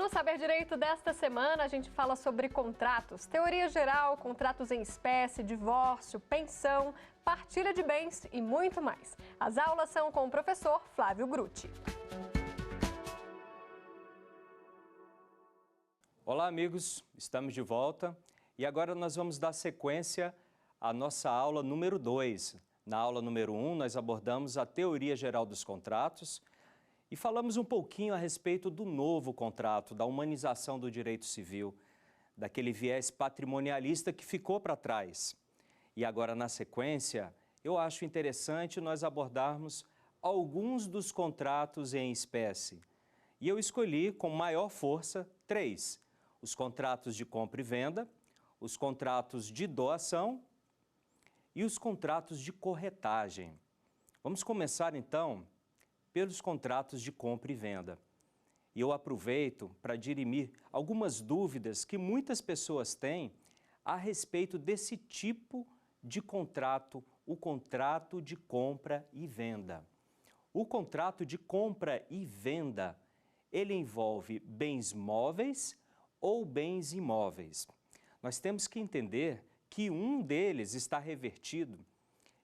No Saber Direito desta semana, a gente fala sobre contratos, teoria geral, contratos em espécie, divórcio, pensão, partilha de bens e muito mais. As aulas são com o professor Flávio Grutti. Olá, amigos, estamos de volta e agora nós vamos dar sequência à nossa aula número 2. Na aula número 1, nós abordamos a teoria geral dos contratos e falamos um pouquinho a respeito do novo contrato, da humanização do direito civil, daquele viés patrimonialista que ficou para trás. E agora, na sequência, eu acho interessante nós abordarmos alguns dos contratos em espécie. E eu escolhi com maior força 3. Os contratos de compra e venda, os contratos de doação e os contratos de corretagem. Vamos começar, então, pelos contratos de compra e venda. E eu aproveito para dirimir algumas dúvidas que muitas pessoas têm a respeito desse tipo de contrato, o contrato de compra e venda. O contrato de compra e venda, ele envolve bens móveis ou bens imóveis. Nós temos que entender que um deles está revertido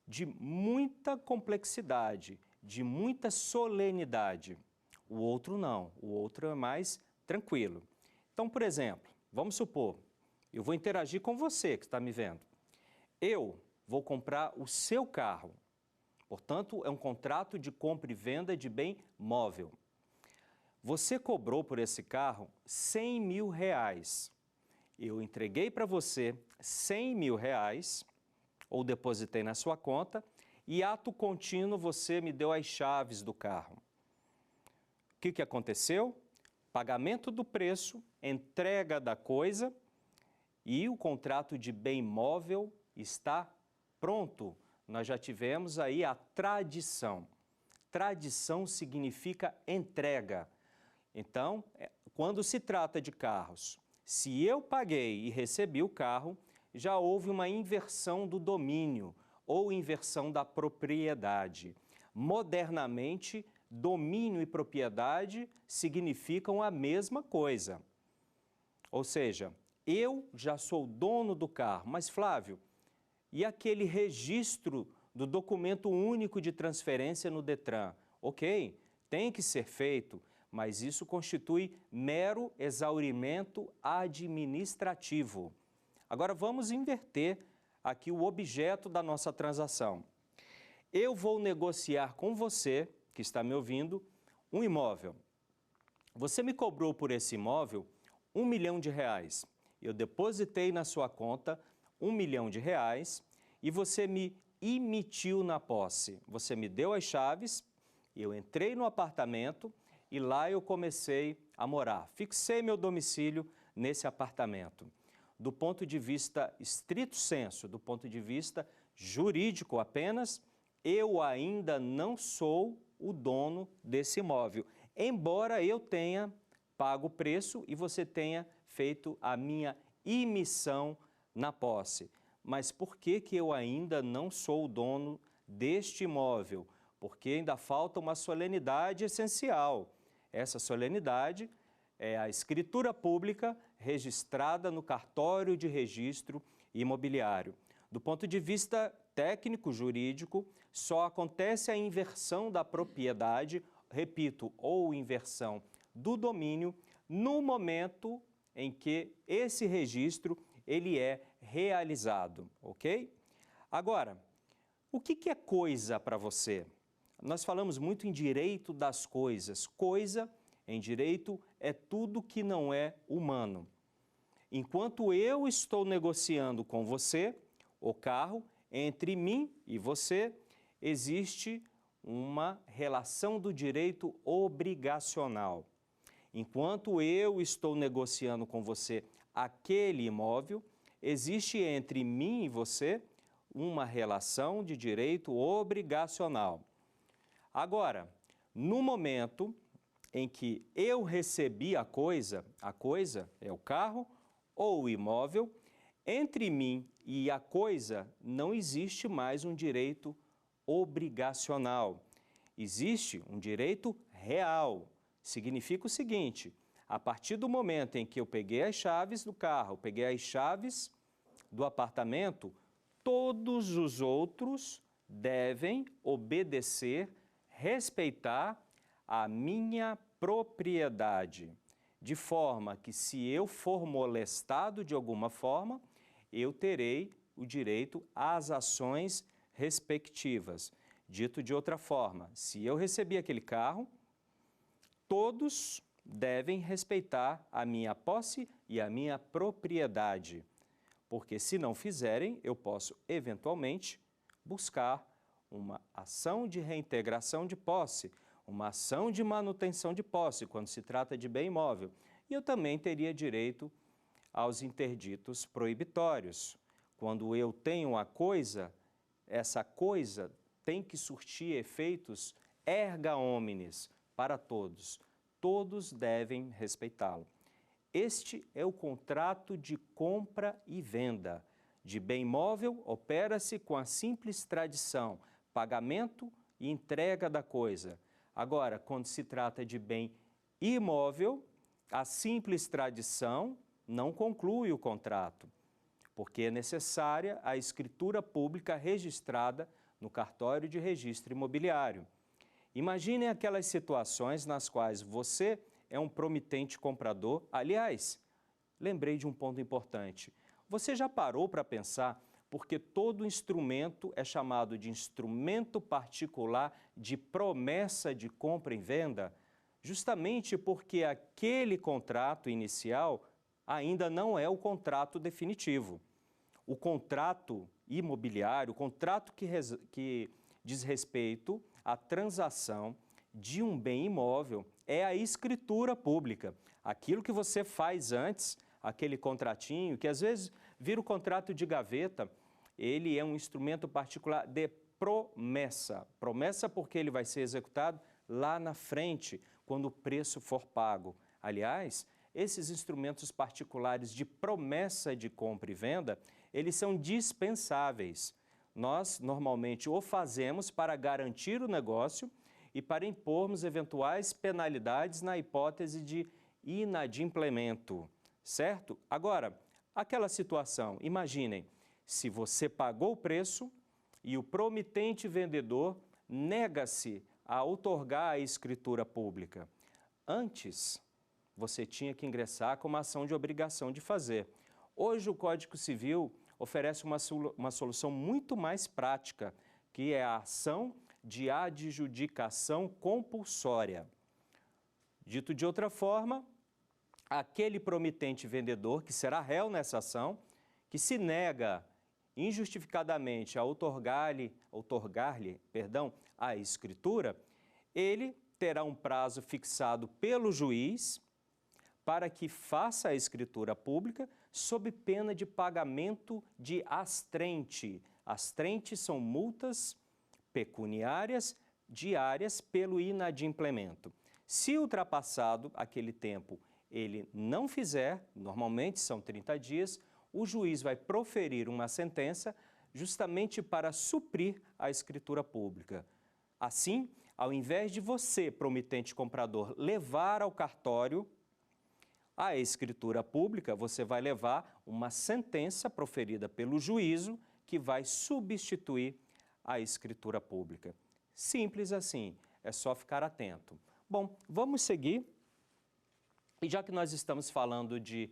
de muita complexidade, de muita solenidade. O outro não, o outro é mais tranquilo. Então, por exemplo, vamos supor, eu vou interagir com você que está me vendo. Eu vou comprar o seu carro, portanto, é um contrato de compra e venda de bem móvel. Você cobrou por esse carro 100 mil reais. Eu entreguei para você 100 mil reais, ou depositei na sua conta, e ato contínuo você me deu as chaves do carro. O que aconteceu? Pagamento do preço, entrega da coisa e o contrato de bem móvel está pronto. Nós já tivemos aí a tradição. Tradição significa entrega. Então, quando se trata de carros, se eu paguei e recebi o carro, já houve uma inversão do domínio ou inversão da propriedade. Modernamente, domínio e propriedade significam a mesma coisa. Ou seja, eu já sou dono do carro, mas Flávio, e aquele registro do documento único de transferência no Detran? Ok, tem que ser feito, mas isso constitui mero exaurimento administrativo. Agora vamos inverter aqui o objeto da nossa transação. Eu vou negociar com você, que está me ouvindo, um imóvel. Você me cobrou por esse imóvel 1 milhão de reais. Eu depositei na sua conta 1 milhão de reais e você me emitiu na posse. Você me deu as chaves, eu entrei no apartamento e lá eu comecei a morar. Fixei meu domicílio nesse apartamento. Do ponto de vista estrito sensu, do ponto de vista jurídico apenas, eu ainda não sou o dono desse imóvel, embora eu tenha pago o preço e você tenha feito a minha emissão na posse. Mas por que eu ainda não sou o dono deste imóvel? Porque ainda falta uma solenidade essencial. Essa solenidade é a escritura pública registrada no cartório de registro imobiliário. Do ponto de vista técnico-jurídico, só acontece a inversão da propriedade, repito, ou inversão do domínio, no momento em que esse registro ele é realizado, ok? Agora, o que é coisa para você? Nós falamos muito em direito das coisas. Coisa, em direito, é tudo que não é humano. Enquanto eu estou negociando com você o carro, entre mim e você, existe uma relação do direito obrigacional. Enquanto eu estou negociando com você aquele imóvel, existe entre mim e você uma relação de direito obrigacional. Agora, no momento em que eu recebi a coisa é o carro ou o imóvel, entre mim e a coisa não existe mais um direito obrigacional. Existe um direito real. Significa o seguinte: A partir do momento em que eu peguei as chaves do carro, peguei as chaves do apartamento, todos os outros devem obedecer, respeitar a minha propriedade, de forma que se eu for molestado de alguma forma, eu terei o direito às ações respectivas. Dito de outra forma, se eu recebi aquele carro, todos devem respeitar a minha posse e a minha propriedade, porque se não fizerem, eu posso eventualmente buscar uma ação de reintegração de posse, uma ação de manutenção de posse, quando se trata de bem imóvel. E eu também teria direito aos interditos proibitórios. Quando eu tenho uma coisa, essa coisa tem que surtir efeitos erga omnes para todos. Todos devem respeitá-lo. Este é o contrato de compra e venda. De bem imóvel, opera-se com a simples tradição, pagamento e entrega da coisa. Agora, quando se trata de bem imóvel, a simples tradição não conclui o contrato, porque é necessária a escritura pública registrada no cartório de registro imobiliário. Imaginem aquelas situações nas quais você é um promitente comprador. Aliás, lembrei de um ponto importante. Você já parou para pensar porque todo instrumento é chamado de instrumento particular de promessa de compra e venda? Justamente porque aquele contrato inicial ainda não é o contrato definitivo. O contrato imobiliário, o contrato que diz respeito à transação de um bem imóvel, é a escritura pública. Aquilo que você faz antes, aquele contratinho, que às vezes vira o contrato de gaveta, ele é um instrumento particular de promessa. Promessa porque ele vai ser executado lá na frente, quando o preço for pago. Aliás, esses instrumentos particulares de promessa de compra e venda, eles são dispensáveis. Nós, normalmente, o fazemos para garantir o negócio e para impormos eventuais penalidades na hipótese de inadimplemento, certo? Agora, aquela situação, imaginem, se você pagou o preço e o promitente vendedor nega-se a outorgar a escritura pública. Antes, você tinha que ingressar com uma ação de obrigação de fazer. Hoje, o Código Civil oferece uma solução muito mais prática, que é a ação de adjudicação compulsória. Dito de outra forma, aquele promitente vendedor que será réu nessa ação, que se nega injustificadamente a outorgar-lhe a escritura, ele terá um prazo fixado pelo juiz para que faça a escritura pública sob pena de pagamento de astrente. Astrente são multas pecuniárias diárias pelo inadimplemento. Se ultrapassado aquele tempo ele não fizer, normalmente são 30 dias, o juiz vai proferir uma sentença justamente para suprir a escritura pública. Assim, ao invés de você, promitente comprador, levar ao cartório a escritura pública, você vai levar uma sentença proferida pelo juízo que vai substituir a escritura pública. Simples assim, é só ficar atento. Bom, vamos seguir. E já que nós estamos falando de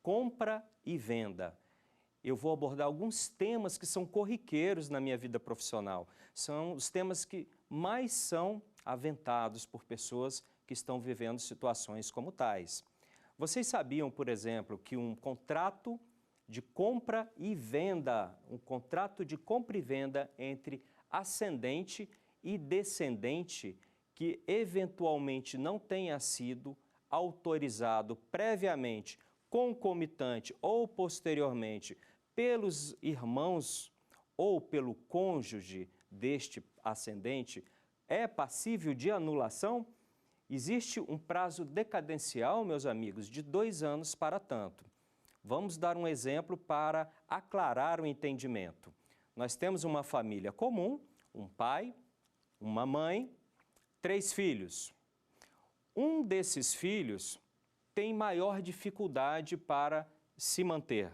compra e venda, eu vou abordar alguns temas que são corriqueiros na minha vida profissional. São os temas que mais são aventados por pessoas que estão vivendo situações como tais. Vocês sabiam, por exemplo, que um contrato de compra e venda, entre ascendente e descendente, que eventualmente não tenha sido autorizado previamente, concomitante ou posteriormente pelos irmãos ou pelo cônjuge deste ascendente, é passível de anulação? Existe um prazo decadencial, meus amigos, de 2 anos para tanto. Vamos dar um exemplo para aclarar o entendimento. Nós temos uma família comum, um pai, uma mãe, 3 filhos. Um desses filhos tem maior dificuldade para se manter.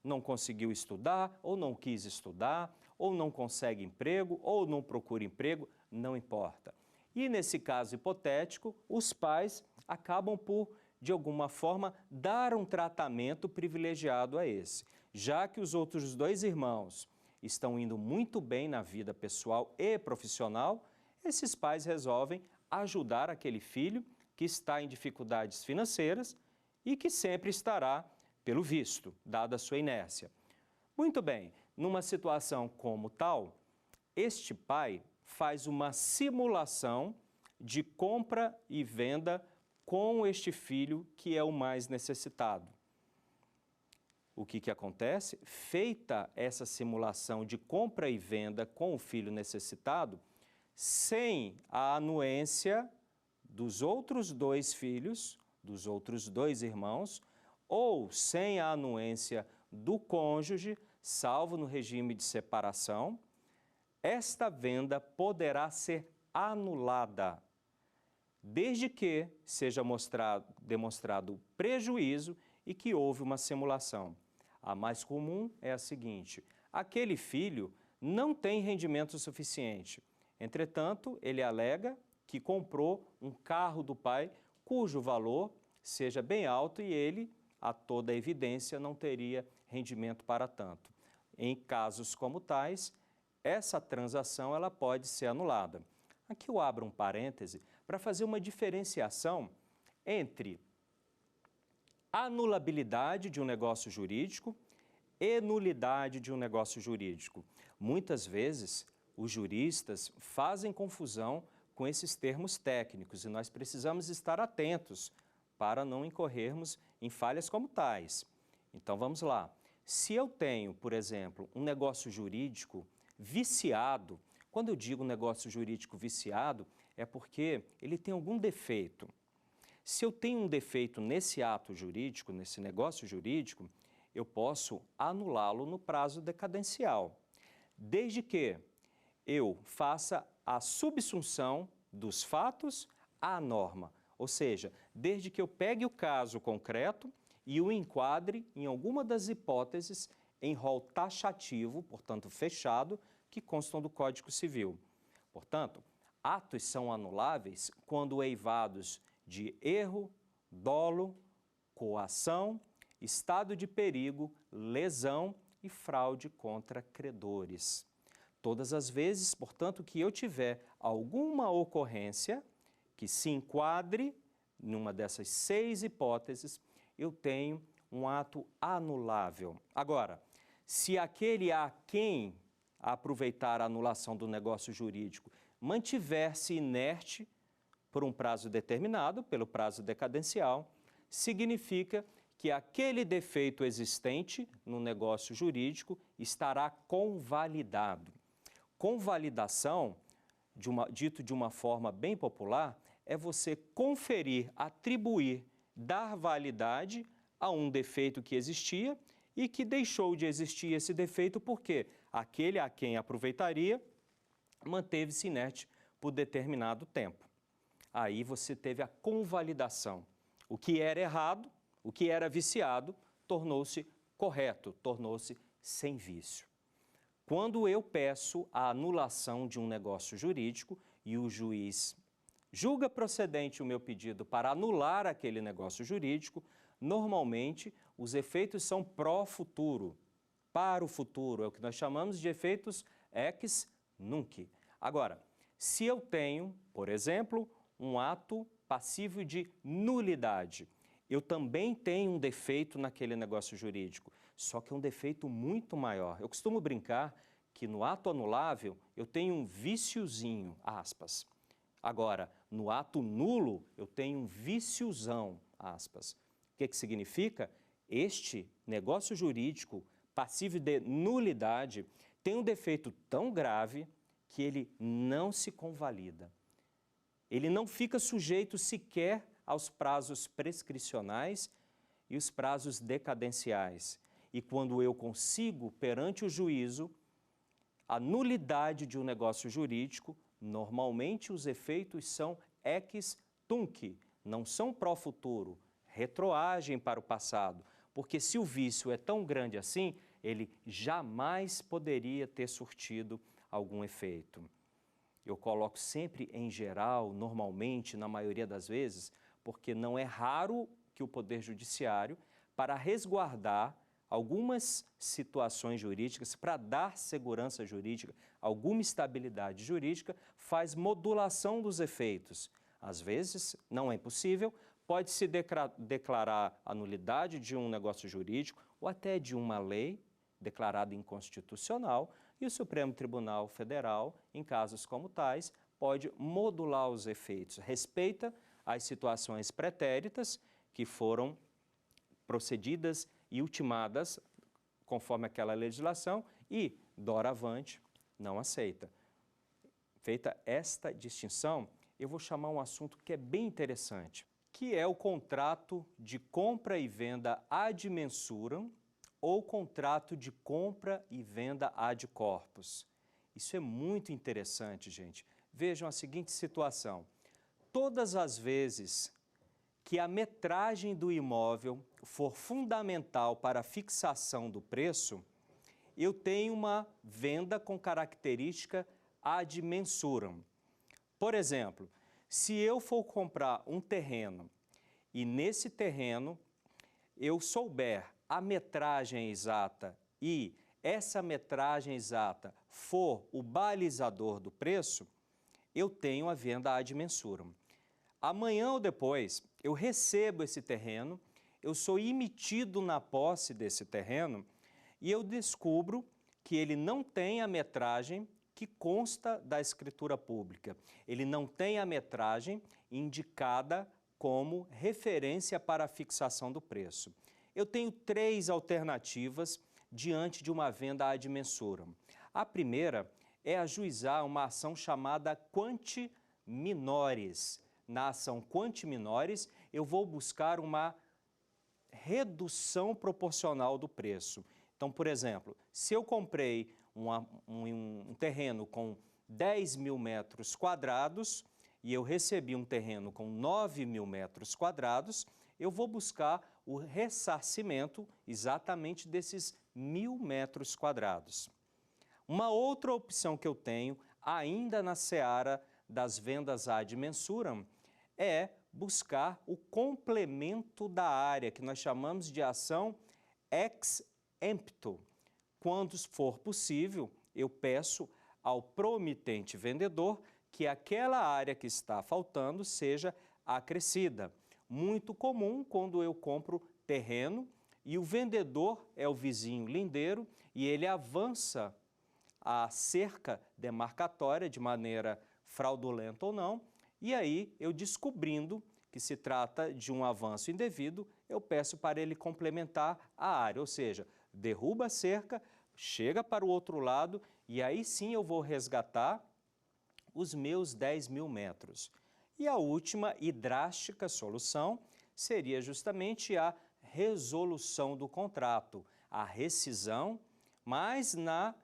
Não conseguiu estudar, ou não quis estudar, ou não consegue emprego, ou não procura emprego, não importa. E nesse caso hipotético, os pais acabam por, de alguma forma, dar um tratamento privilegiado a esse. Já que os outros dois irmãos estão indo muito bem na vida pessoal e profissional, esses pais resolvem ajudar aquele filho que está em dificuldades financeiras e que sempre estará pelo visto, dada a sua inércia. Muito bem, numa situação como tal, este pai faz uma simulação de compra e venda com este filho que é o mais necessitado. O que acontece? Feita essa simulação de compra e venda com o filho necessitado, sem a anuência dos outros dois filhos, dos outros dois irmãos, ou sem a anuência do cônjuge, salvo no regime de separação, esta venda poderá ser anulada, desde que seja demonstrado prejuízo e que houve uma simulação. A mais comum é a seguinte: aquele filho não tem rendimento suficiente. Entretanto, ele alega que comprou um carro do pai cujo valor seja bem alto e ele, a toda evidência, não teria rendimento para tanto. Em casos como tais, essa transação ela pode ser anulada. Aqui eu abro um parêntese para fazer uma diferenciação entre anulabilidade de um negócio jurídico e nulidade de um negócio jurídico. Muitas vezes, os juristas fazem confusão com esses termos técnicos e nós precisamos estar atentos para não incorrermos em falhas como tais. Então, vamos lá. Se eu tenho, por exemplo, um negócio jurídico viciado, quando eu digo negócio jurídico viciado, é porque ele tem algum defeito. Se eu tenho um defeito nesse ato jurídico, nesse negócio jurídico, eu posso anulá-lo no prazo decadencial, desde que eu faça a subsunção dos fatos à norma, ou seja, desde que eu pegue o caso concreto e o enquadre em alguma das hipóteses em rol taxativo, portanto fechado, que constam do Código Civil. Portanto, atos são anuláveis quando eivados de erro, dolo, coação, estado de perigo, lesão e fraude contra credores. Todas as vezes, portanto, que eu tiver alguma ocorrência que se enquadre numa dessas 6 hipóteses, eu tenho um ato anulável. Agora, se aquele a quem aproveitar a anulação do negócio jurídico mantiver-se inerte por um prazo determinado, pelo prazo decadencial, significa que aquele defeito existente no negócio jurídico estará convalidado. Convalidação, dito de uma forma bem popular, é você conferir, atribuir, dar validade a um defeito que existia e que deixou de existir esse defeito porque aquele a quem aproveitaria manteve-se inerte por determinado tempo. Aí você teve a convalidação. O que era errado, o que era viciado, tornou-se correto, tornou-se sem vício. Quando eu peço a anulação de um negócio jurídico e o juiz julga procedente o meu pedido para anular aquele negócio jurídico, normalmente os efeitos são pró futuro, para o futuro, é o que nós chamamos de efeitos ex nunc. Agora, se eu tenho, por exemplo, um ato passível de nulidade, eu também tenho um defeito naquele negócio jurídico, só que é um defeito muito maior. Eu costumo brincar que no ato anulável eu tenho um viciozinho, aspas. Agora, no ato nulo eu tenho um viciozão, aspas. O que significa? Este negócio jurídico passível de nulidade tem um defeito tão grave que ele não se convalida. Ele não fica sujeito sequer aos prazos prescricionais e os prazos decadenciais. E quando eu consigo, perante o juízo, a nulidade de um negócio jurídico, normalmente os efeitos são ex tunc, não são pró futuro, retroagem para o passado, porque se o vício é tão grande assim, ele jamais poderia ter surtido algum efeito. Eu coloco sempre em geral, normalmente, na maioria das vezes, porque não é raro que o Poder Judiciário, para resguardar algumas situações jurídicas, para dar segurança jurídica, alguma estabilidade jurídica, faz modulação dos efeitos. Às vezes, não é impossível, pode-se declarar a nulidade de um negócio jurídico ou até de uma lei declarada inconstitucional, e o Supremo Tribunal Federal, em casos como tais, pode modular os efeitos. Respeita as situações pretéritas que foram procedidas e ultimadas conforme aquela legislação e, doravante, não aceita. Feita esta distinção, eu vou chamar um assunto que é bem interessante, que é o contrato de compra e venda ad mensuram ou contrato de compra e venda ad corpus. Isso é muito interessante, gente. Vejam a seguinte situação. Todas as vezes que a metragem do imóvel for fundamental para a fixação do preço, eu tenho uma venda com característica ad mensuram. Por exemplo, se eu for comprar um terreno e nesse terreno eu souber a metragem exata e essa metragem exata for o balizador do preço, eu tenho a venda ad mensuram. Amanhã ou depois eu recebo esse terreno, eu sou emitido na posse desse terreno e eu descubro que ele não tem a metragem que consta da escritura pública. Ele não tem a metragem indicada como referência para a fixação do preço. Eu tenho 3 alternativas diante de uma venda ad mensuram. A primeira é ajuizar uma ação chamada quanti minores. Na ação quanti minores, eu vou buscar uma redução proporcional do preço. Então, por exemplo, se eu comprei um terreno com 10 mil metros quadrados e eu recebi um terreno com 9 mil metros quadrados, eu vou buscar o ressarcimento exatamente desses 1.000 metros quadrados. Uma outra opção que eu tenho, ainda na seara das vendas ad mensuram, é buscar o complemento da área, que nós chamamos de ação ex empto. Quando for possível, eu peço ao promitente vendedor que aquela área que está faltando seja acrescida. Muito comum quando eu compro terreno e o vendedor é o vizinho lindeiro e ele avança a cerca demarcatória de maneira fraudulenta ou não, e aí eu descobrindo que se trata de um avanço indevido, eu peço para ele complementar a área, ou seja, derruba a cerca, chega para o outro lado e aí sim eu vou resgatar os meus 10 mil metros. E a última e drástica solução seria justamente a resolução do contrato, a rescisão, mas na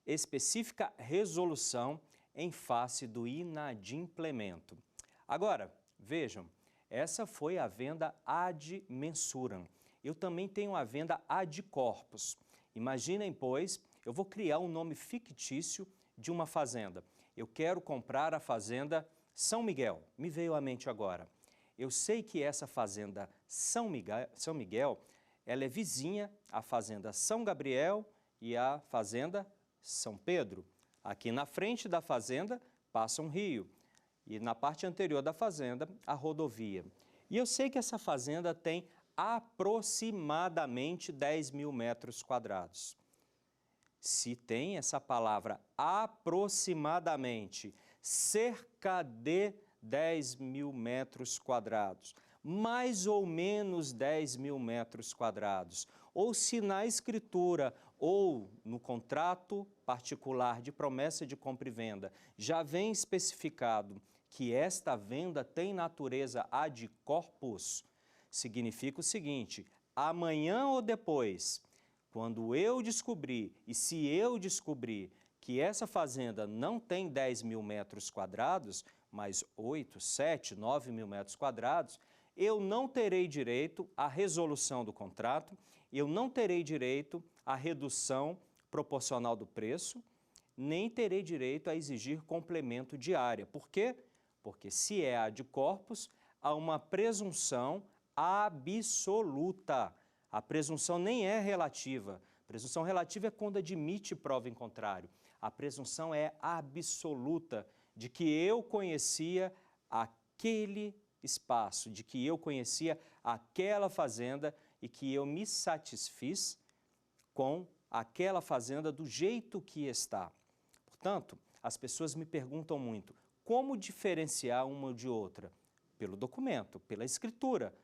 específica resolução em face do inadimplemento. Agora, vejam, essa foi a venda ad mensuram. Eu também tenho a venda ad corpus. Imaginem, pois, eu vou criar um nome fictício de uma fazenda. Eu quero comprar a fazenda São Miguel. Me veio à mente agora. Eu sei que essa fazenda São Miguel, ela é vizinha à fazenda São Gabriel e à fazenda São Pedro. Aqui na frente da fazenda passa um rio e na parte anterior da fazenda a rodovia. E eu sei que essa fazenda tem aproximadamente 10 mil metros quadrados. Se tem essa palavra aproximadamente, cerca de 10 mil metros quadrados, mais ou menos 10 mil metros quadrados, ou se na escritura ou no contrato particular de promessa de compra e venda já vem especificado que esta venda tem natureza ad corpus, significa o seguinte: amanhã ou depois, quando eu descobrir, e se eu descobrir que essa fazenda não tem 10 mil metros quadrados, mas 8, 7, 9 mil metros quadrados, eu não terei direito à resolução do contrato, eu não terei direito à redução proporcional do preço, nem terei direito a exigir complemento de área. Por quê? Porque se é ad corpus, há uma presunção absoluta. A presunção nem é relativa. A presunção relativa é quando admite prova em contrário. A presunção é absoluta de que eu conhecia aquele espaço, de que eu conhecia aquela fazenda e que eu me satisfiz com aquela fazenda do jeito que está. Portanto, as pessoas me perguntam muito, como diferenciar uma de outra? Pelo documento, pela escritura,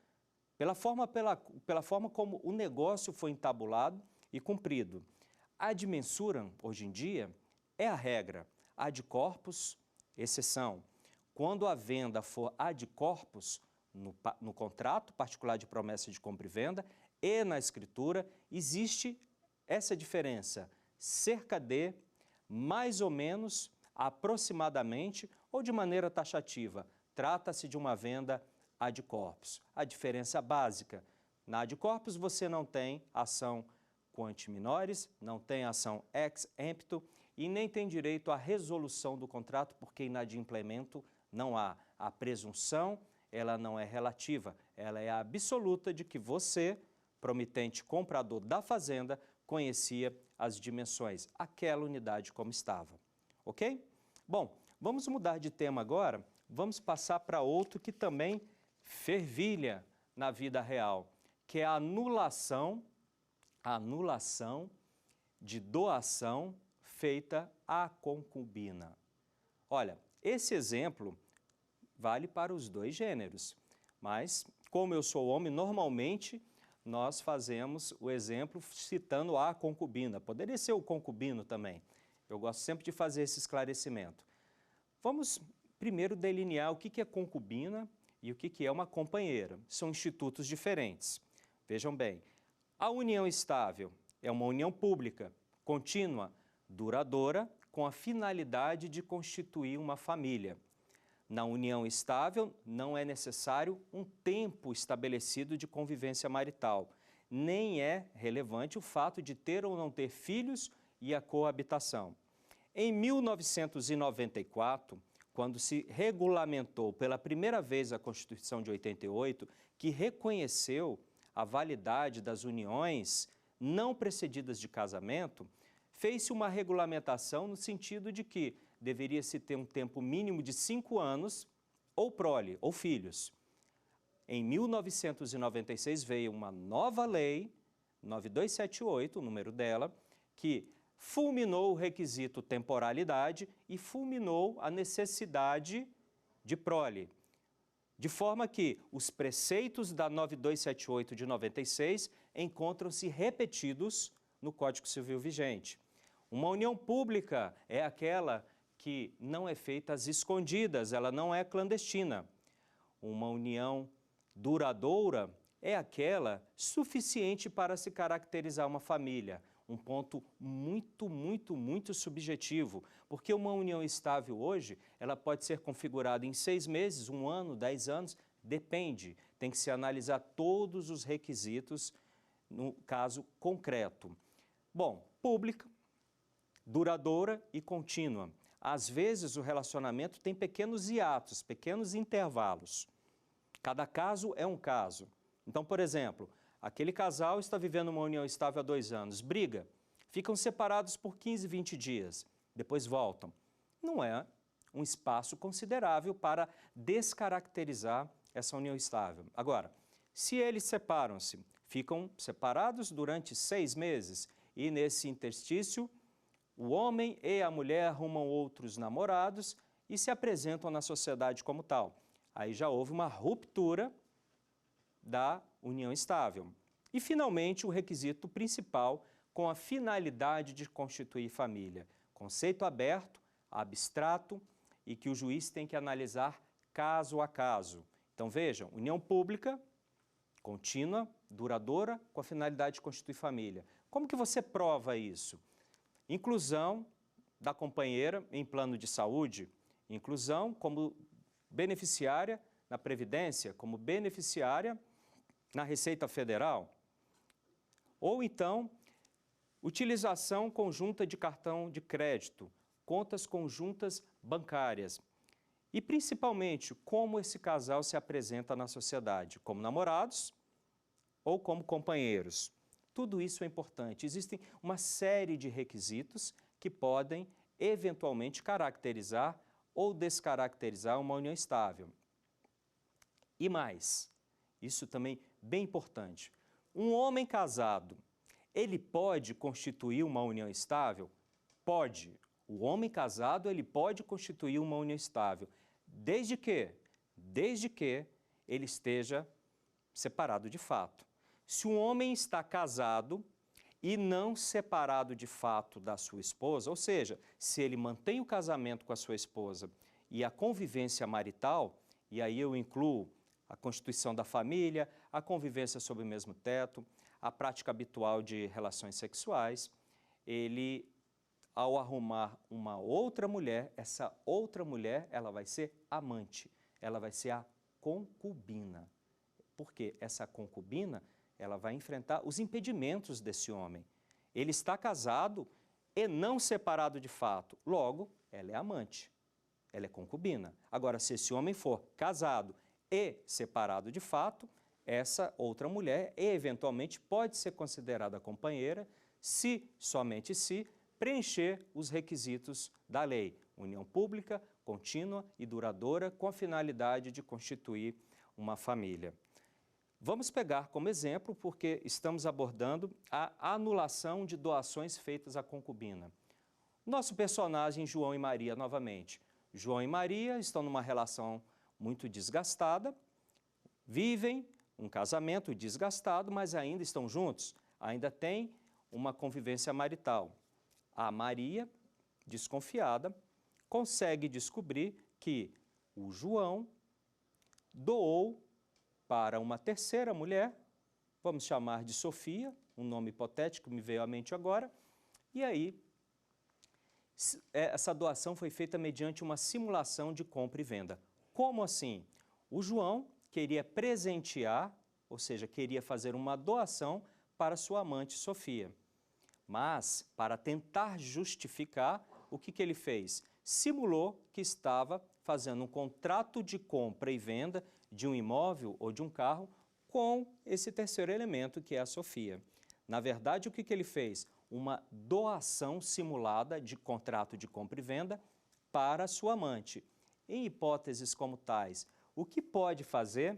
pela forma como o negócio foi entabulado e cumprido. Ad mensuram, hoje em dia, é a regra. Ad corpus, exceção. Quando a venda for ad corpus, no contrato particular de promessa de compra e venda e na escritura, existe essa diferença, cerca de, mais ou menos, aproximadamente ou de maneira taxativa. Trata-se de uma venda ad corpus. A diferença básica, na ad corpus você não tem ação quanti minores, não tem ação ex empto e nem tem direito à resolução do contrato porque inadimplemento não há. A presunção, ela não é relativa, ela é absoluta de que você, promitente comprador da fazenda, conhecia as dimensões, aquela unidade como estava. Ok? Bom, vamos mudar de tema agora, vamos passar para outro que também fervilha na vida real, que é a anulação de doação feita à concubina. Olha, esse exemplo vale para os dois gêneros, mas como eu sou homem, normalmente nós fazemos o exemplo citando a concubina. Poderia ser o concubino também. Eu gosto sempre de fazer esse esclarecimento. Vamos primeiro delinear o que é concubina e o que é uma companheira. São institutos diferentes. Vejam bem, a união estável é uma união pública, contínua, duradoura, com a finalidade de constituir uma família. Na união estável, não é necessário um tempo estabelecido de convivência marital, nem é relevante o fato de ter ou não ter filhos e a coabitação. Em 1994, quando se regulamentou pela primeira vez a Constituição de 88, que reconheceu a validade das uniões não precedidas de casamento, fez-se uma regulamentação no sentido de que deveria-se ter um tempo mínimo de 5 anos ou prole, ou filhos. Em 1996 veio uma nova lei, 9278, o número dela, que fulminou o requisito temporalidade e fulminou a necessidade de prole. De forma que os preceitos da 9278 de 96 encontram-se repetidos no Código Civil vigente. Uma união pública é aquela que não é feita às escondidas, ela não é clandestina. Uma união duradoura é aquela suficiente para se caracterizar uma família. Um ponto muito subjetivo, porque uma união estável hoje, ela pode ser configurada em 6 meses, 1 ano, 10 anos, depende. Tem que se analisar todos os requisitos no caso concreto. Bom, pública, duradoura e contínua. Às vezes o relacionamento tem pequenos hiatos, pequenos intervalos. Cada caso é um caso. Então, por exemplo, aquele casal está vivendo uma união estável há 2 anos, briga, ficam separados por 15, 20 dias, depois voltam. Não é um espaço considerável para descaracterizar essa união estável. Agora, se eles separam-se, ficam separados durante 6 meses e nesse interstício o homem e a mulher arrumam outros namorados e se apresentam na sociedade como tal. Aí já houve uma ruptura da união estável. E, finalmente, o requisito principal com a finalidade de constituir família. Conceito aberto, abstrato e que o juiz tem que analisar caso a caso. Então, vejam, união pública, contínua, duradoura, com a finalidade de constituir família. Como que você prova isso? Inclusão da companheira em plano de saúde, inclusão como beneficiária na Previdência como beneficiária na Receita Federal. Ou então, utilização conjunta de cartão de crédito, contas conjuntas bancárias. E, principalmente, como esse casal se apresenta na sociedade, como namorados ou como companheiros. Tudo isso é importante. Existem uma série de requisitos que podem, eventualmente, caracterizar ou descaracterizar uma união estável. E mais, isso também bem importante, um homem casado, ele pode constituir uma união estável? Pode. O homem casado, ele pode constituir uma união estável, desde que ele esteja separado de fato. Se um homem está casado e não separado de fato da sua esposa, ou seja, se ele mantém o casamento com a sua esposa e a convivência marital, e aí eu incluo a constituição da família, a convivência sob o mesmo teto, a prática habitual de relações sexuais, ele, ao arrumar uma outra mulher, essa outra mulher, ela vai ser amante, ela vai ser a concubina. Porque essa concubina, ela vai enfrentar os impedimentos desse homem. Ele está casado e não separado de fato, logo, ela é amante, ela é concubina. Agora, se esse homem for casado e separado de fato, essa outra mulher eventualmente pode ser considerada companheira se, somente se, preencher os requisitos da lei. União pública, contínua e duradoura com a finalidade de constituir uma família. Vamos pegar como exemplo, porque estamos abordando a anulação de doações feitas à concubina. Nosso personagem, João e Maria, novamente. João e Maria estão numa relação muito desgastada, vivem um casamento desgastado, mas ainda estão juntos, ainda têm uma convivência marital. A Maria, desconfiada, consegue descobrir que o João doou para uma terceira mulher, vamos chamar de Sofia, um nome hipotético me veio à mente agora, e aí essa doação foi feita mediante uma simulação de compra e venda. Como assim? O João queria presentear, ou seja, queria fazer uma doação para sua amante Sofia. Mas, para tentar justificar, o que ele fez? Simulou que estava fazendo um contrato de compra e venda de um imóvel ou de um carro com esse terceiro elemento, que é a Sofia. Na verdade, o que ele fez? Uma doação simulada de contrato de compra e venda para sua amante. Em hipóteses como tais, o que pode fazer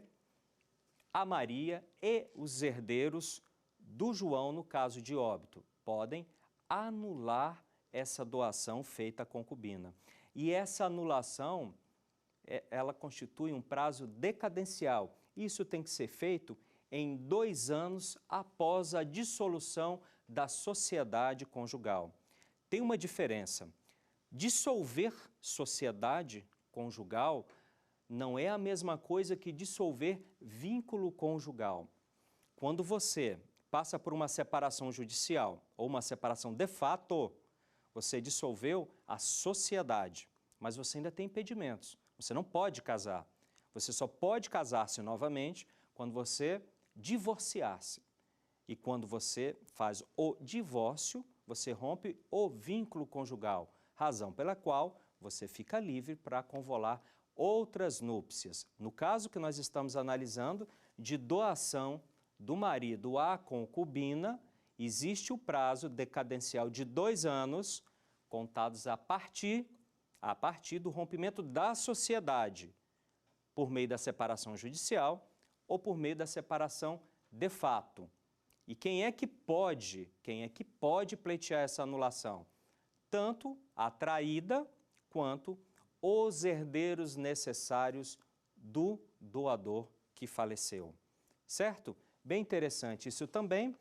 a Maria e os herdeiros do João no caso de óbito? Podem anular essa doação feita à concubina. E essa anulação, ela constitui um prazo decadencial. Isso tem que ser feito em 2 anos após a dissolução da sociedade conjugal. Tem uma diferença. Dissolver sociedade conjugal não é a mesma coisa que dissolver vínculo conjugal. Quando você passa por uma separação judicial ou uma separação de fato, você dissolveu a sociedade, mas você ainda tem impedimentos. Você não pode casar. Você só pode casar-se novamente quando você divorciar-se. E quando você faz o divórcio, você rompe o vínculo conjugal, razão pela qual você fica livre para convolar outras núpcias. No caso que nós estamos analisando, de doação do marido à concubina, existe o prazo decadencial de 2 anos, contados a partir do rompimento da sociedade, por meio da separação judicial ou por meio da separação de fato. E quem é que pode pleitear essa anulação? Tanto a traída quanto os herdeiros necessários do doador que faleceu. Certo? Bem interessante isso também.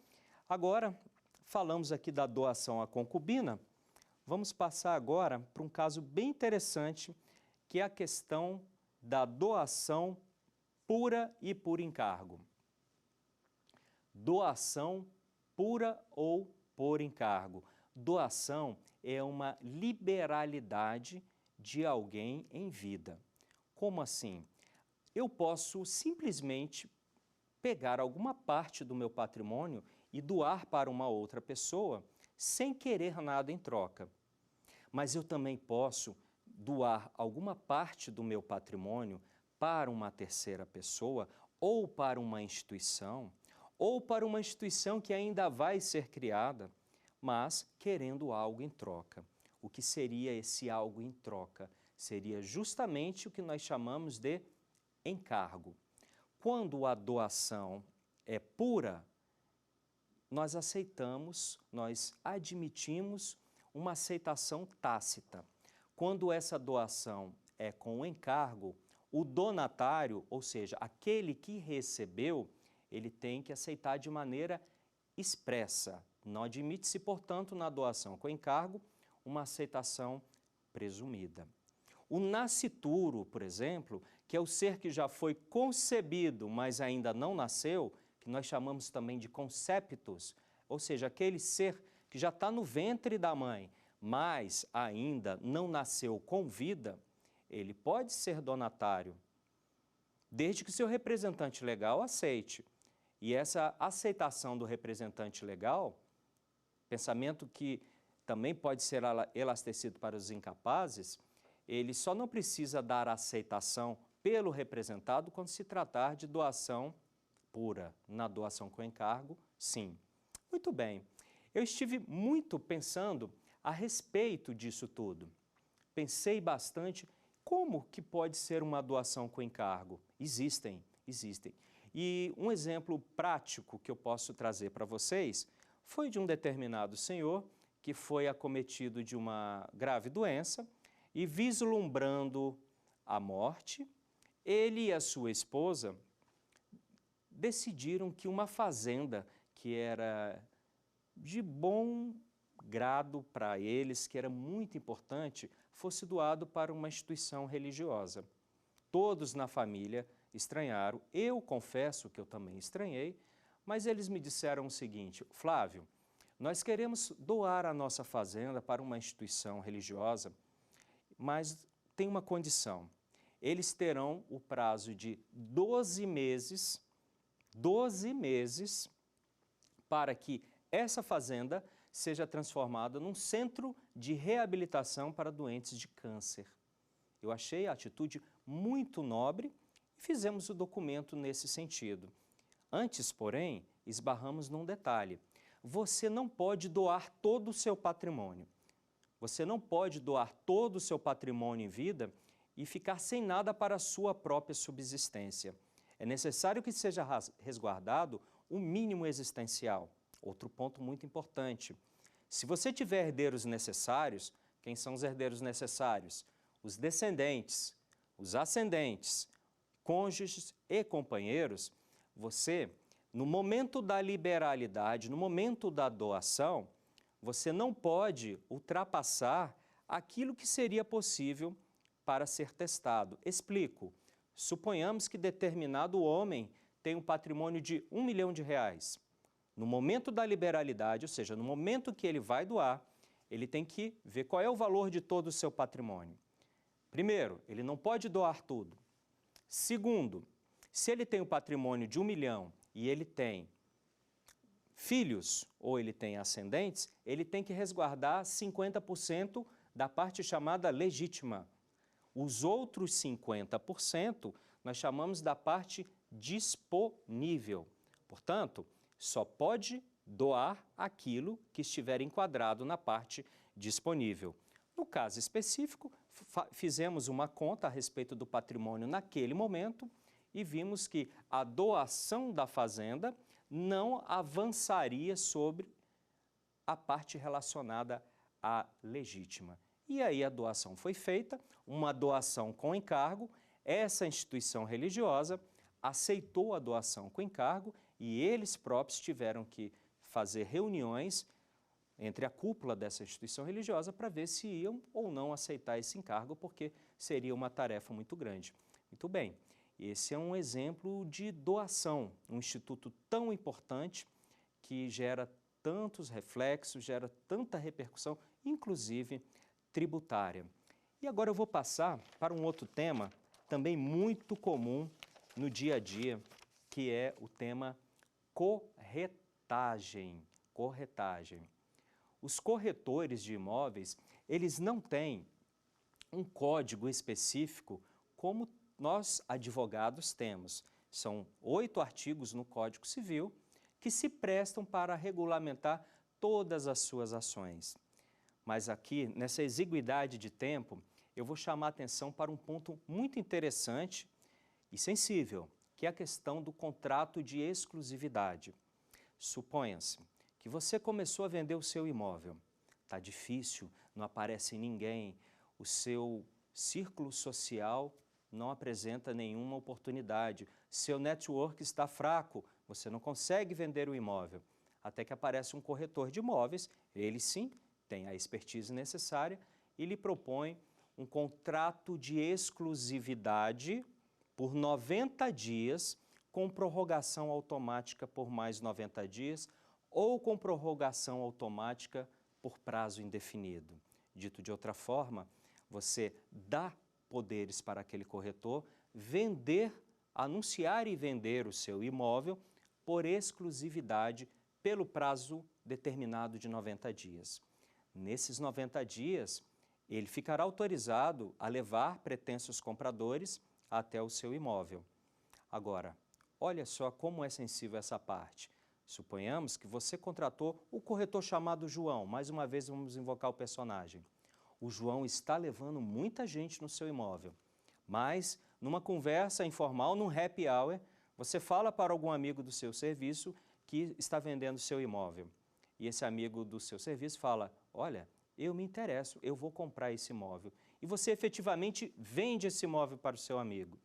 Agora, falamos aqui da doação à concubina, vamos passar agora para um caso bem interessante, que é a questão da doação pura e por encargo. Doação pura ou por encargo. Doação é uma liberalidade de alguém em vida. Como assim? eu posso simplesmente pegar alguma parte do meu patrimônio e doar para uma outra pessoa sem querer nada em troca. Mas eu também posso doar alguma parte do meu patrimônio para uma terceira pessoa ou para uma instituição que ainda vai ser criada, mas querendo algo em troca. O que seria esse algo em troca? Seria justamente o que nós chamamos de encargo. Quando a doação é pura, nós aceitamos, nós admitimos uma aceitação tácita. Quando essa doação é com encargo, o donatário, ou seja, aquele que recebeu, ele tem que aceitar de maneira expressa. Não admite-se, portanto, na doação com encargo, uma aceitação presumida. O nascituro, por exemplo, que é o ser que já foi concebido, mas ainda não nasceu, que nós chamamos também de conceptus, ou seja, aquele ser que já está no ventre da mãe, mas ainda não nasceu com vida, ele pode ser donatário, desde que seu representante legal aceite. E essa aceitação do representante legal, pensamento que também pode ser elastecido para os incapazes, ele só não precisa dar aceitação pelo representado quando se tratar de doação pura. Na doação com encargo, sim. Muito bem. Eu estive muito pensando a respeito disso tudo. Pensei bastante como que pode ser uma doação com encargo. Existem. E um exemplo prático que eu posso trazer para vocês foi de um determinado senhor que foi acometido de uma grave doença e, vislumbrando a morte, ele e a sua esposa decidiram que uma fazenda que era de bom grado para eles, que era muito importante, fosse doado para uma instituição religiosa. Todos na família estranharam, eu confesso que eu também estranhei, mas eles me disseram o seguinte: Flávio, nós queremos doar a nossa fazenda para uma instituição religiosa, mas tem uma condição. Eles terão o prazo de 12 meses para que essa fazenda seja transformada num centro de reabilitação para doentes de câncer. Eu achei a atitude muito nobre e fizemos o documento nesse sentido. Antes, porém, esbarramos num detalhe. Você não pode doar todo o seu patrimônio. Você não pode doar todo o seu patrimônio em vida e ficar sem nada para a sua própria subsistência. É necessário que seja resguardado o mínimo existencial. Outro ponto muito importante. Se você tiver herdeiros necessários, quem são os herdeiros necessários? Os descendentes, os ascendentes, cônjuges e companheiros, você, no momento da liberalidade, no momento da doação, você não pode ultrapassar aquilo que seria possível para ser testado. Explico. Suponhamos que determinado homem tem um patrimônio de R$1 milhão. No momento da liberalidade, ou seja, no momento que ele vai doar, ele tem que ver qual é o valor de todo o seu patrimônio. Primeiro, ele não pode doar tudo. Segundo, se ele tem um patrimônio de R$1 milhão e ele tem filhos ou ele tem ascendentes, ele tem que resguardar 50% da parte chamada legítima. Os outros 50% nós chamamos da parte disponível. Portanto, só pode doar aquilo que estiver enquadrado na parte disponível. No caso específico, fizemos uma conta a respeito do patrimônio naquele momento e vimos que a doação da fazenda não avançaria sobre a parte relacionada à legítima. E aí a doação foi feita, uma doação com encargo, essa instituição religiosa aceitou a doação com encargo e eles próprios tiveram que fazer reuniões entre a cúpula dessa instituição religiosa para ver se iam ou não aceitar esse encargo, porque seria uma tarefa muito grande. Muito bem, esse é um exemplo de doação, um instituto tão importante que gera tantos reflexos, gera tanta repercussão, inclusive tributária. E agora eu vou passar para um outro tema também muito comum no dia a dia, que é o tema corretagem. Corretagem. Os corretores de imóveis, eles não têm um código específico como nós, advogados, temos. São 8 artigos no Código Civil que se prestam para regulamentar todas as suas ações. Mas aqui, nessa exiguidade de tempo, eu vou chamar a atenção para um ponto muito interessante e sensível, que é a questão do contrato de exclusividade. Suponha-se que você começou a vender o seu imóvel. Está difícil, não aparece ninguém, o seu círculo social não apresenta nenhuma oportunidade, seu network está fraco, você não consegue vender o imóvel. Até que aparece um corretor de imóveis, ele sim tem a expertise necessária e lhe propõe um contrato de exclusividade por 90 dias, com prorrogação automática por mais 90 dias ou com prorrogação automática por prazo indefinido. Dito de outra forma, você dá poderes para aquele corretor vender, anunciar e vender o seu imóvel por exclusividade pelo prazo determinado de 90 dias. Nesses 90 dias, ele ficará autorizado a levar pretensos compradores até o seu imóvel. Agora, olha só como é sensível essa parte. Suponhamos que você contratou o corretor chamado João. Mais uma vez vamos invocar o personagem. O João está levando muita gente no seu imóvel, mas numa conversa informal, num happy hour, você fala para algum amigo do seu serviço que está vendendo seu imóvel. E esse amigo do seu serviço fala, olha, eu me interesso, eu vou comprar esse imóvel. E você efetivamente vende esse imóvel para o seu amigo.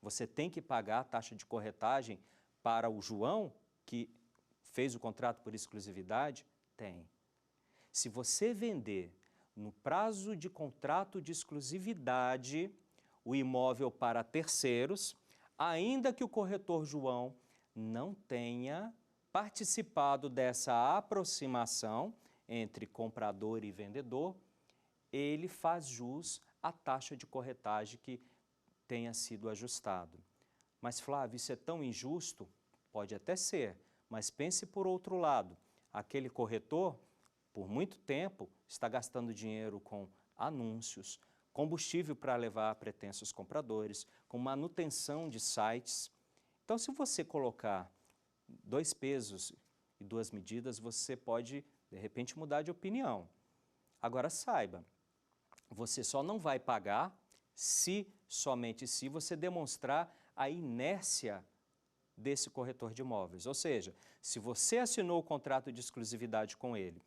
Você tem que pagar a taxa de corretagem para o João, que fez o contrato por exclusividade? Tem. Se você vender no prazo de contrato de exclusividade o imóvel para terceiros, ainda que o corretor João não tenha participado dessa aproximação entre comprador e vendedor, ele faz jus à taxa de corretagem que tenha sido ajustado. Mas Flávio, isso é tão injusto? Pode até ser, mas pense por outro lado, aquele corretor, por muito tempo, está gastando dinheiro com anúncios, combustível para levar a pretensos compradores, com manutenção de sites. Então, se você colocar 2 pesos e 2 medidas, você pode, de repente, mudar de opinião. Agora, saiba, você só não vai pagar somente se você demonstrar a inércia desse corretor de imóveis. Ou seja, se você assinou o contrato de exclusividade com ele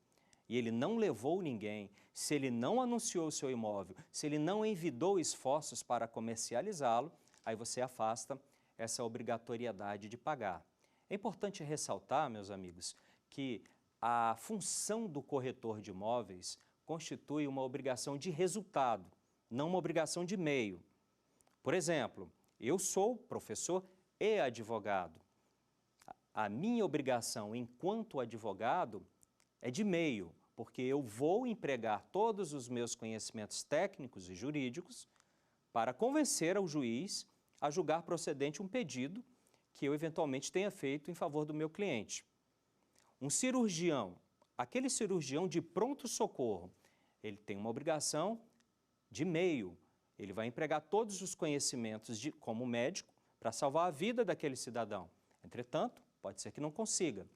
e ele não levou ninguém, se ele não anunciou o seu imóvel, se ele não envidou esforços para comercializá-lo, aí você afasta essa obrigatoriedade de pagar. É importante ressaltar, meus amigos, que a função do corretor de imóveis constitui uma obrigação de resultado, não uma obrigação de meio. Por exemplo, eu sou professor e advogado. A minha obrigação enquanto advogado é de meio, porque eu vou empregar todos os meus conhecimentos técnicos e jurídicos para convencer ao juiz a julgar procedente um pedido que eu eventualmente tenha feito em favor do meu cliente. Um cirurgião, aquele cirurgião de pronto-socorro, ele tem uma obrigação de meio. Ele vai empregar todos os conhecimentos como médico para salvar a vida daquele cidadão. Entretanto, pode ser que não consiga.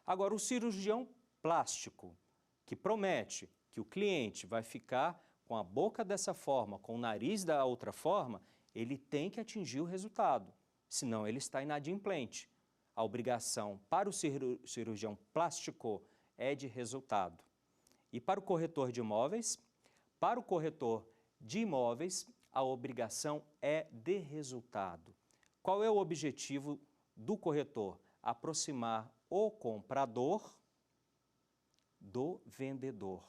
Agora, o cirurgião plástico, que promete que o cliente vai ficar com a boca dessa forma, com o nariz da outra forma, ele tem que atingir o resultado, senão ele está inadimplente. A obrigação para o cirurgião plástico é de resultado. E para o corretor de imóveis? Para o corretor de imóveis, a obrigação é de resultado. Qual é o objetivo do corretor? Aproximar o comprador do vendedor.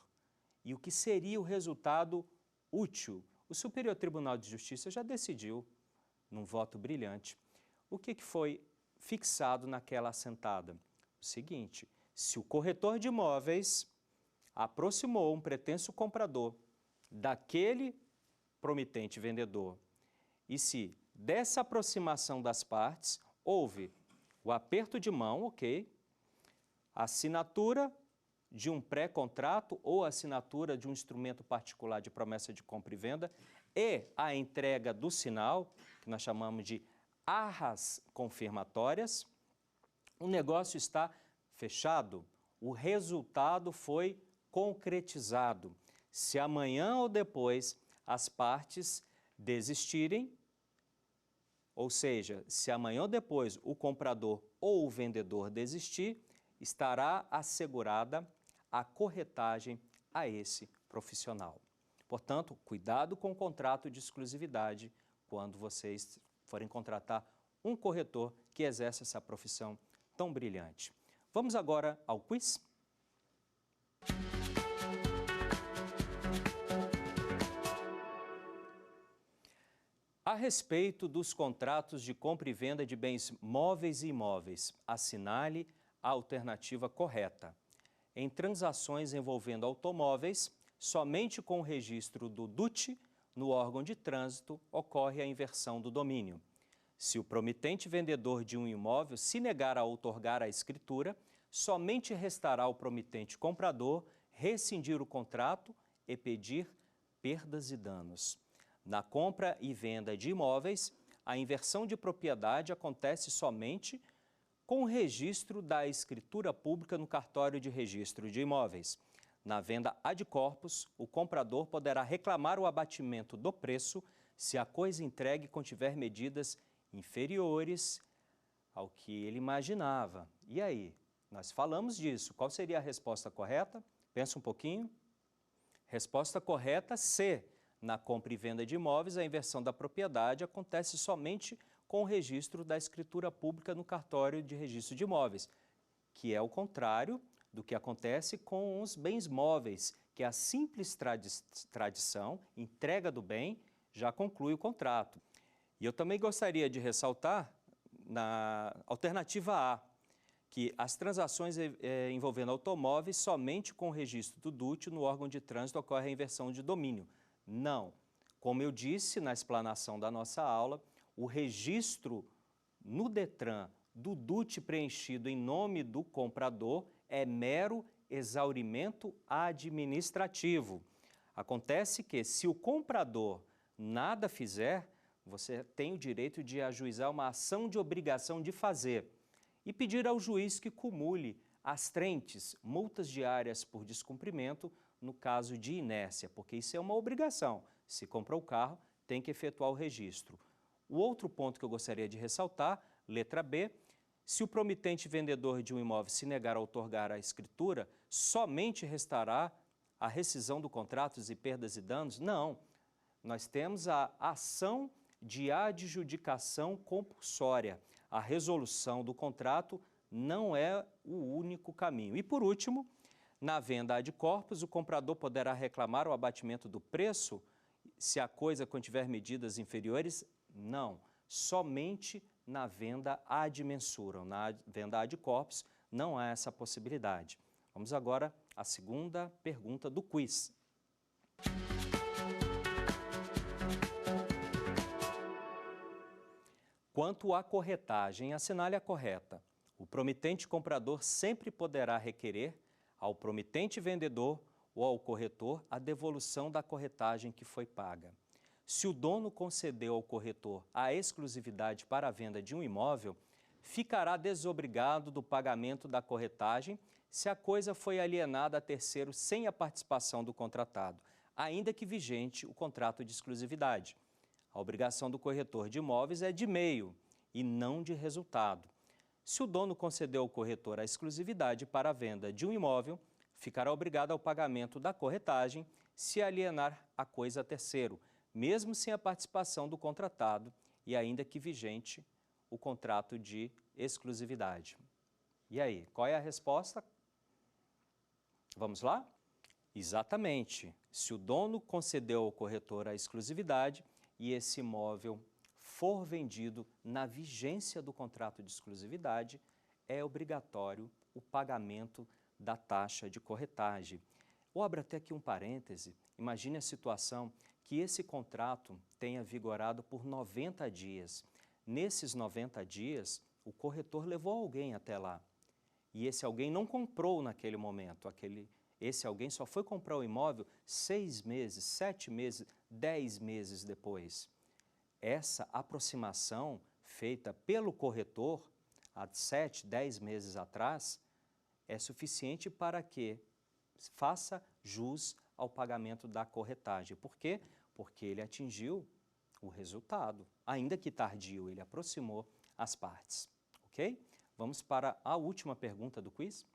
E o que seria o resultado útil? O Superior Tribunal de Justiça já decidiu, num voto brilhante, o que foi fixado naquela assentada. O seguinte, se o corretor de imóveis aproximou um pretenso comprador daquele promitente vendedor e se dessa aproximação das partes, houve o aperto de mão, ok, a assinatura de um pré-contrato ou assinatura de um instrumento particular de promessa de compra e venda e a entrega do sinal, que nós chamamos de arras confirmatórias, o negócio está fechado, o resultado foi concretizado. Se amanhã ou depois as partes desistirem, ou seja, se amanhã ou depois o comprador ou o vendedor desistir, estará assegurada a corretagem a esse profissional. Portanto, cuidado com o contrato de exclusividade quando vocês forem contratar um corretor que exerce essa profissão tão brilhante. Vamos agora ao quiz? A respeito dos contratos de compra e venda de bens móveis e imóveis, assinale a alternativa correta. Em transações envolvendo automóveis, somente com o registro do DUT no órgão de trânsito ocorre a inversão do domínio. Se o promitente vendedor de um imóvel se negar a outorgar a escritura, somente restará ao promitente comprador rescindir o contrato e pedir perdas e danos. Na compra e venda de imóveis, a inversão de propriedade acontece somente com o registro da escritura pública no cartório de registro de imóveis. Na venda ad corpus, o comprador poderá reclamar o abatimento do preço se a coisa entregue contiver medidas inferiores ao que ele imaginava. E aí? Nós falamos disso. Qual seria a resposta correta? Pensa um pouquinho. Resposta correta, C. Na compra e venda de imóveis, a inversão da propriedade acontece somente com o registro da escritura pública no cartório de registro de imóveis, que é o contrário do que acontece com os bens móveis, que a simples tradição, entrega do bem, já conclui o contrato. E eu também gostaria de ressaltar na alternativa A, que as transações envolvendo automóveis, somente com o registro do DUT no órgão de trânsito ocorre a inversão de domínio. Não. Como eu disse na explanação da nossa aula, o registro no DETRAN do DUT preenchido em nome do comprador é mero exaurimento administrativo. Acontece que, se o comprador nada fizer, você tem o direito de ajuizar uma ação de obrigação de fazer e pedir ao juiz que cumule as trentes, multas diárias por descumprimento, no caso de inércia, porque isso é uma obrigação. Se comprou o carro, tem que efetuar o registro. O outro ponto que eu gostaria de ressaltar, letra B, se o promitente vendedor de um imóvel se negar a outorgar a escritura, somente restará a rescisão do contrato e perdas e danos? Não. Nós temos a ação de adjudicação compulsória. A resolução do contrato não é o único caminho. E por último, na venda ad corpus, o comprador poderá reclamar o abatimento do preço se a coisa contiver medidas inferiores? Não. Somente na venda ad mensuram. Na venda ad corpus não há essa possibilidade. Vamos agora à segunda pergunta do quiz. Quanto à corretagem, assinale a correta. O promitente comprador sempre poderá requerer ao promitente vendedor ou ao corretor a devolução da corretagem que foi paga. Se o dono concedeu ao corretor a exclusividade para a venda de um imóvel, ficará desobrigado do pagamento da corretagem se a coisa foi alienada a terceiro sem a participação do contratado, ainda que vigente o contrato de exclusividade. A obrigação do corretor de imóveis é de meio e não de resultado. Se o dono concedeu ao corretor a exclusividade para a venda de um imóvel, ficará obrigado ao pagamento da corretagem se alienar a coisa a terceiro, mesmo sem a participação do contratado e ainda que vigente o contrato de exclusividade. E aí, qual é a resposta? Vamos lá? Exatamente. Se o dono concedeu ao corretor a exclusividade e esse imóvel for vendido na vigência do contrato de exclusividade, é obrigatório o pagamento da taxa de corretagem. Vou abrir até aqui um parêntese. Imagine a situação que esse contrato tenha vigorado por 90 dias. Nesses 90 dias, o corretor levou alguém até lá. E esse alguém não comprou naquele momento. Esse alguém só foi comprar o imóvel 6 meses, 7 meses, 10 meses depois. Essa aproximação feita pelo corretor há 7, 10 meses atrás é suficiente para que faça jus ao pagamento da corretagem. Por quê? Porque ele atingiu o resultado. Ainda que tardio, ele aproximou as partes. Ok? Vamos para a última pergunta do quiz.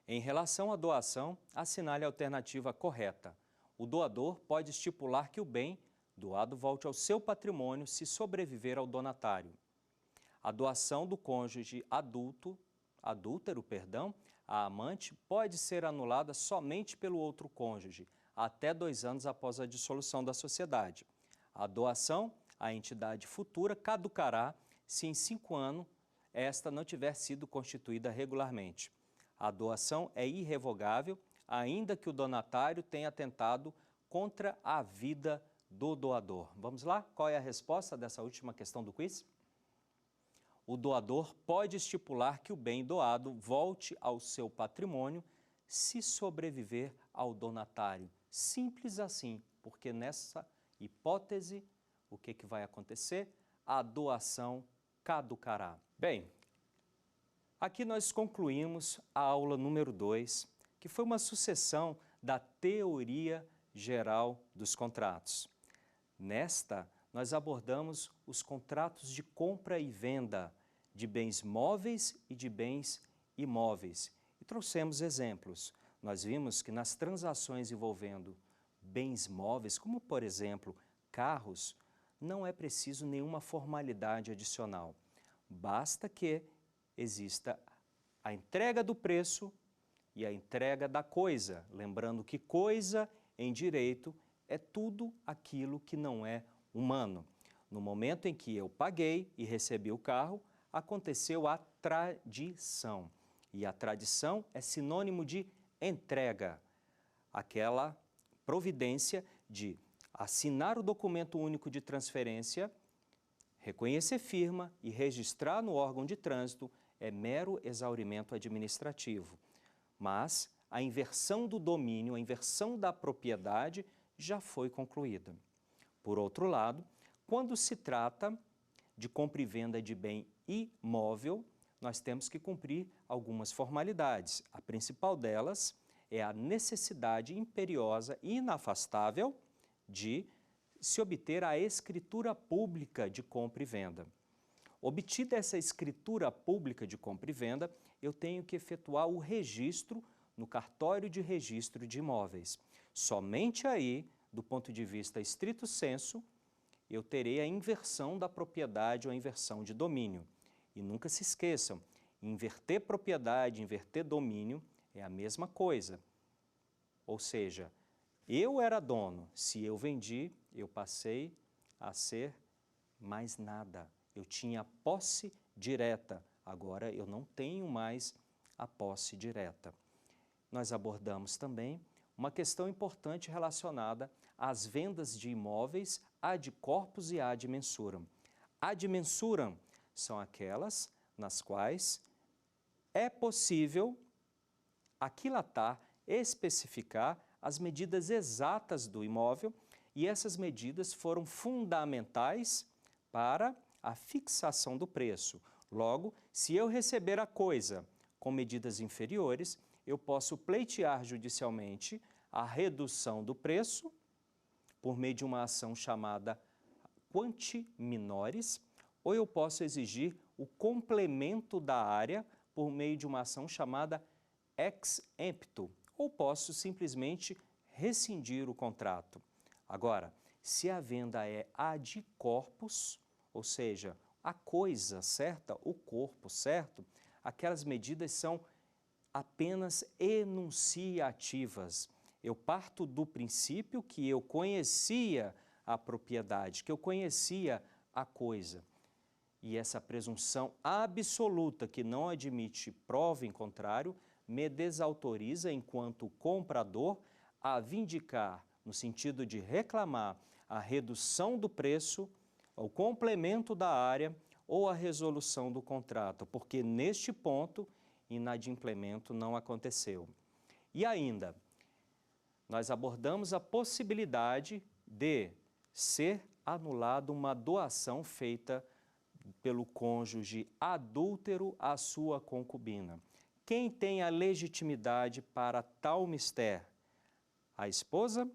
Em relação à doação, assinale a alternativa correta. O doador pode estipular que o bem doado volte ao seu patrimônio se sobreviver ao donatário. A doação do cônjuge adúltero, a amante, pode ser anulada somente pelo outro cônjuge, até 2 anos após a dissolução da sociedade. A doação à entidade futura caducará se em 5 anos esta não tiver sido constituída regularmente. A doação é irrevogável, ainda que o donatário tenha atentado contra a vida do doador. Vamos lá? Qual é a resposta dessa última questão do quiz? O doador pode estipular que o bem doado volte ao seu patrimônio se sobreviver ao donatário. Simples assim, porque nessa hipótese, o que vai acontecer? A doação caducará. Bem, aqui nós concluímos a aula número 2, que foi uma sucessão da teoria geral dos contratos. Nesta, nós abordamos os contratos de compra e venda de bens móveis e de bens imóveis. E trouxemos exemplos. Nós vimos que nas transações envolvendo bens móveis, como por exemplo carros, não é preciso nenhuma formalidade adicional. Basta que exista a entrega do preço e a entrega da coisa. Lembrando que coisa em direito é tudo aquilo que não é humano. No momento em que eu paguei e recebi o carro, aconteceu a tradição. E a tradição é sinônimo de entrega. Aquela providência de assinar o documento único de transferência, reconhecer firma e registrar no órgão de trânsito é mero exaurimento administrativo. Mas a inversão do domínio, a inversão da propriedade já foi concluída. Por outro lado, quando se trata de compra e venda de bem imóvel, nós temos que cumprir algumas formalidades. A principal delas é a necessidade imperiosa e inafastável de se obter a escritura pública de compra e venda. Obtida essa escritura pública de compra e venda, eu tenho que efetuar o registro no cartório de registro de imóveis. Somente aí, do ponto de vista estrito sensu, eu terei a inversão da propriedade ou a inversão de domínio. E nunca se esqueçam, inverter propriedade, inverter domínio é a mesma coisa. Ou seja, eu era dono, se eu vendi, eu passei a ser mais nada. Eu tinha posse direta, agora eu não tenho mais a posse direta. Nós abordamos também uma questão importante relacionada às vendas de imóveis ad corpus e ad mensuram. Ad mensuram são aquelas nas quais é possível aquilatar, especificar as medidas exatas do imóvel e essas medidas foram fundamentais para a fixação do preço. Logo, se eu receber a coisa com medidas inferiores, eu posso pleitear judicialmente a redução do preço por meio de uma ação chamada quanti minores, ou eu posso exigir o complemento da área por meio de uma ação chamada ex empto, ou posso simplesmente rescindir o contrato. Agora, se a venda é ad corpus, ou seja, a coisa certa, o corpo certo, aquelas medidas são apenas enunciativas. Eu parto do princípio que eu conhecia a propriedade, que eu conhecia a coisa. e essa presunção absoluta que não admite prova em contrário me desautoriza, enquanto comprador, a vindicar, no sentido de reclamar, a redução do preço, o complemento da área ou a resolução do contrato, porque neste ponto, inadimplemento não aconteceu. E ainda, nós abordamos a possibilidade de ser anulada uma doação feita pelo cônjuge adúltero à sua concubina. Quem tem a legitimidade para tal mister? A esposa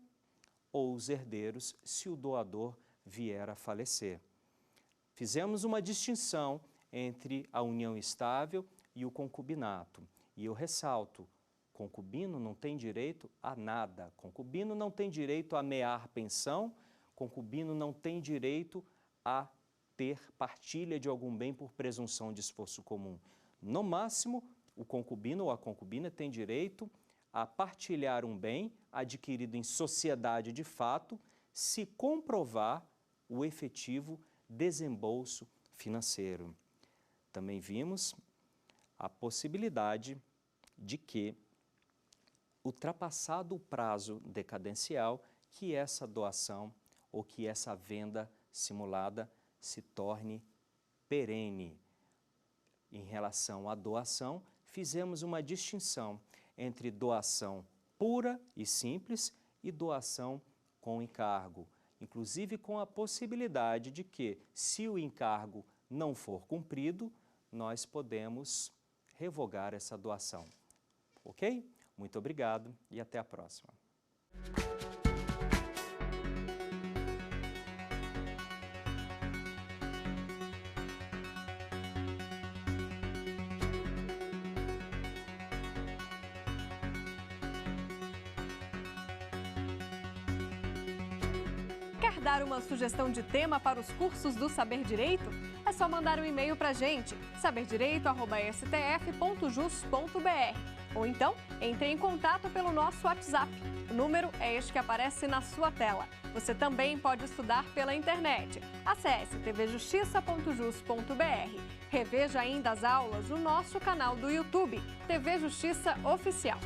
ou os herdeiros, se o doador vier a falecer? Fizemos uma distinção entre a união estável e o concubinato. E eu ressalto, concubino não tem direito a nada. Concubino não tem direito a mear pensão, concubino não tem direito a ter partilha de algum bem por presunção de esforço comum. No máximo, o concubino ou a concubina tem direito a partilhar um bem adquirido em sociedade de fato, se comprovar o efetivo desembolso financeiro. Também vimos a possibilidade de que, ultrapassado o prazo decadencial, que essa doação ou que essa venda simulada se torne perene. Em relação à doação, fizemos uma distinção entre doação pura e simples e doação com encargo, inclusive com a possibilidade de que, se o encargo não for cumprido, nós podemos revogar essa doação. Ok? Muito obrigado e até a próxima. Quer dar uma sugestão de tema para os cursos do Saber Direito? É só mandar um e-mail para a gente, saberdireito@stf.jus.br. Ou então, entre em contato pelo nosso WhatsApp. O número é este que aparece na sua tela. Você também pode estudar pela internet. Acesse tvjustiça.jus.br. Reveja ainda as aulas no nosso canal do YouTube, TV Justiça Oficial.